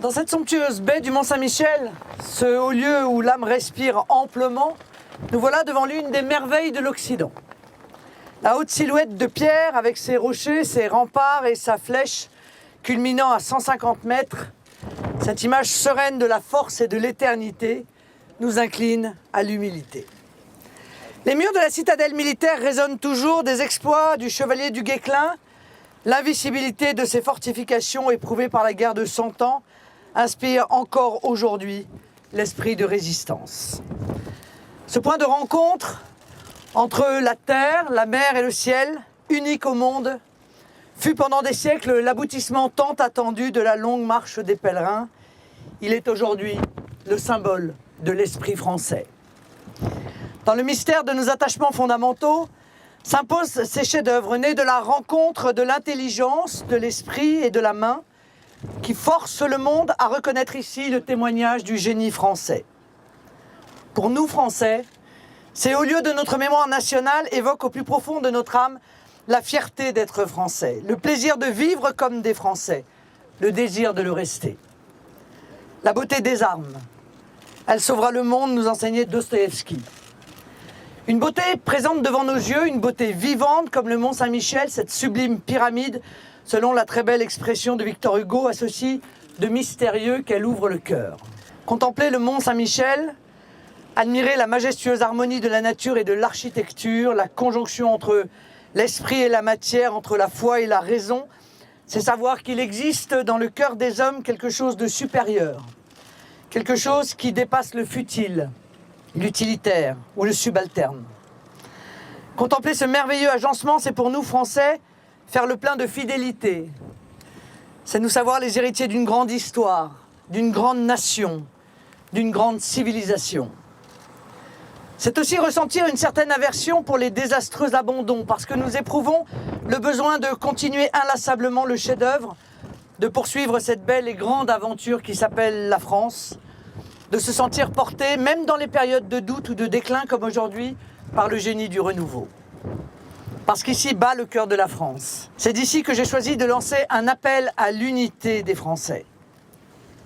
Dans cette somptueuse baie du Mont-Saint-Michel, ce haut lieu où l'âme respire amplement, nous voilà devant l'une des merveilles de l'Occident. La haute silhouette de pierre avec ses rochers, ses remparts et sa flèche culminant à 150 mètres, cette image sereine de la force et de l'éternité nous incline à l'humilité. Les murs de la citadelle militaire résonnent toujours des exploits du chevalier du Guesclin. L'invisibilité de ces fortifications éprouvées par la guerre de 100 ans inspire encore aujourd'hui l'esprit de résistance. Ce point de rencontre entre la terre, la mer et le ciel, unique au monde, fut pendant des siècles l'aboutissement tant attendu de la longue marche des pèlerins. Il est aujourd'hui le symbole de l'esprit français. Dans le mystère de nos attachements fondamentaux, s'imposent ces chefs-d'œuvre nés de la rencontre de l'intelligence, de l'esprit et de la main, qui forcent le monde à reconnaître ici le témoignage du génie français. Pour nous, Français, ces hauts lieux de notre mémoire nationale évoquent au plus profond de notre âme la fierté d'être Français, le plaisir de vivre comme des Français, le désir de le rester. La beauté des armes, elle sauvera le monde, nous enseignait Dostoïevski. Une beauté présente devant nos yeux, une beauté vivante comme le Mont Saint-Michel, cette sublime pyramide, selon la très belle expression de Victor Hugo, associe de mystérieux qu'elle ouvre le cœur. Contempler le Mont Saint-Michel, admirer la majestueuse harmonie de la nature et de l'architecture, la conjonction entre l'esprit et la matière, entre la foi et la raison, c'est savoir qu'il existe dans le cœur des hommes quelque chose de supérieur, quelque chose qui dépasse le futile, l'utilitaire ou le subalterne. Contempler ce merveilleux agencement, c'est pour nous, Français, faire le plein de fidélité. C'est nous savoir les héritiers d'une grande histoire, d'une grande nation, d'une grande civilisation. C'est aussi ressentir une certaine aversion pour les désastreux abandons, parce que nous éprouvons le besoin de continuer inlassablement le chef-d'œuvre, de poursuivre cette belle et grande aventure qui s'appelle la France, de se sentir porté, même dans les périodes de doute ou de déclin comme aujourd'hui, par le génie du renouveau. Parce qu'ici bat le cœur de la France. C'est d'ici que j'ai choisi de lancer un appel à l'unité des Français.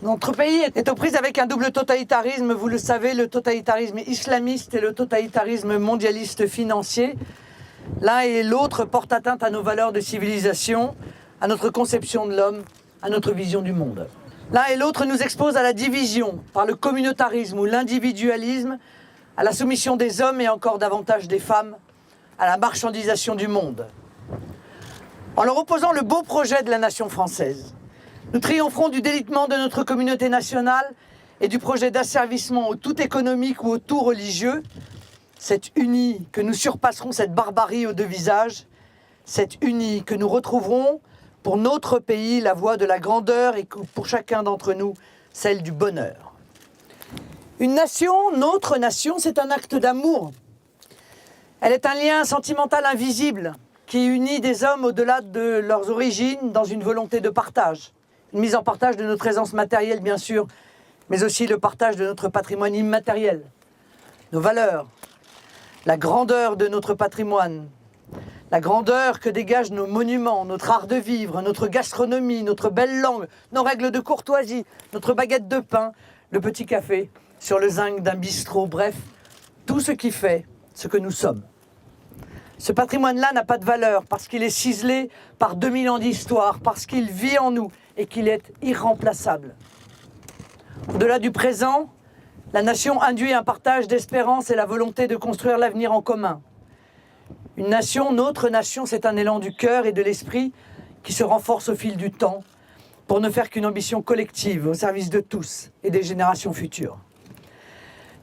Notre pays est aux prises avec un double totalitarisme, vous le savez, le totalitarisme islamiste et le totalitarisme mondialiste financier. L'un et l'autre portent atteinte à nos valeurs de civilisation, à notre conception de l'homme, à notre vision du monde. L'un et l'autre nous exposent à la division par le communautarisme ou l'individualisme, à la soumission des hommes et encore davantage des femmes, à la marchandisation du monde. En leur opposant le beau projet de la nation française, nous triompherons du délitement de notre communauté nationale et du projet d'asservissement au tout économique ou au tout religieux. C'est uni que nous surpasserons cette barbarie aux deux visages. C'est uni que nous retrouverons pour notre pays la voie de la grandeur et pour chacun d'entre nous celle du bonheur. Une nation, notre nation, c'est un acte d'amour. Elle est un lien sentimental invisible qui unit des hommes au-delà de leurs origines dans une volonté de partage. Une mise en partage de notre aisance matérielle, bien sûr, mais aussi le partage de notre patrimoine immatériel, nos valeurs, la grandeur de notre patrimoine, la grandeur que dégagent nos monuments, notre art de vivre, notre gastronomie, notre belle langue, nos règles de courtoisie, notre baguette de pain, le petit café sur le zinc d'un bistrot, bref, tout ce qui fait ce que nous sommes. Ce patrimoine-là n'a pas de valeur parce qu'il est ciselé par 2000 ans d'histoire, parce qu'il vit en nous et qu'il est irremplaçable. Au-delà du présent, la nation induit un partage d'espérance et la volonté de construire l'avenir en commun. Une nation, notre nation, c'est un élan du cœur et de l'esprit qui se renforce au fil du temps pour ne faire qu'une ambition collective au service de tous et des générations futures.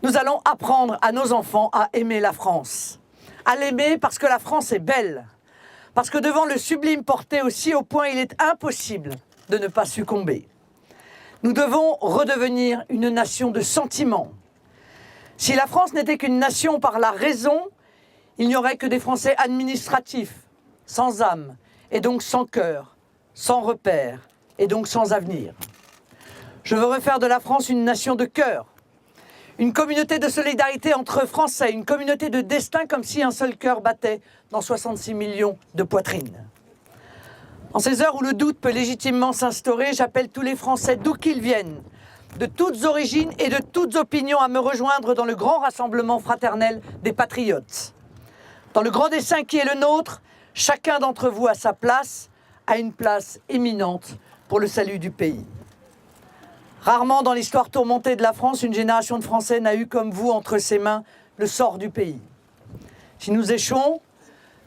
Nous allons apprendre à nos enfants à aimer la France. À l'aimer parce que la France est belle. Parce que devant le sublime porté aussi au point, il est impossible de ne pas succomber. Nous devons redevenir une nation de sentiments. Si la France n'était qu'une nation par la raison, il n'y aurait que des Français administratifs, sans âme, et donc sans cœur, sans repère, et donc sans avenir. Je veux refaire de la France une nation de cœur, une communauté de solidarité entre Français, une communauté de destin comme si un seul cœur battait dans 66 millions de poitrines. En ces heures où le doute peut légitimement s'instaurer, j'appelle tous les Français, d'où qu'ils viennent, de toutes origines et de toutes opinions, à me rejoindre dans le grand rassemblement fraternel des patriotes. Dans le grand dessein qui est le nôtre, chacun d'entre vous a sa place, a une place éminente pour le salut du pays. Rarement dans l'histoire tourmentée de la France, une génération de Français n'a eu comme vous entre ses mains le sort du pays. Si nous échouons,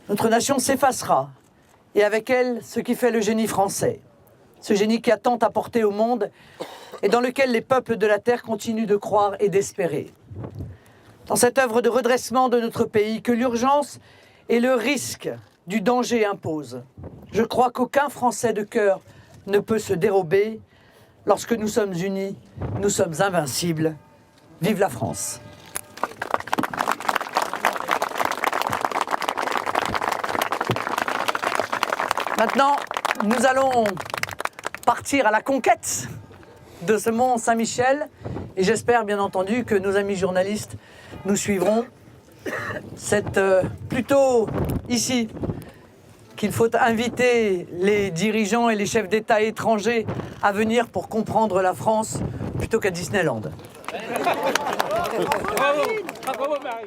notre nation s'effacera, et avec elle, ce qui fait le génie français. Ce génie qui a tant apporté au monde et dans lequel les peuples de la terre continuent de croire et d'espérer. Dans cette œuvre de redressement de notre pays, que l'urgence et le risque du danger imposent, je crois qu'aucun Français de cœur ne peut se dérober. Lorsque nous sommes unis, nous sommes invincibles. Vive la France! Maintenant, nous allons partir à la conquête de ce mont Saint-Michel et j'espère bien entendu que nos amis journalistes nous suivront. C'est plutôt ici qu'il faut inviter les dirigeants et les chefs d'État étrangers à venir pour comprendre la France plutôt qu'à Disneyland. Bravo, Marine.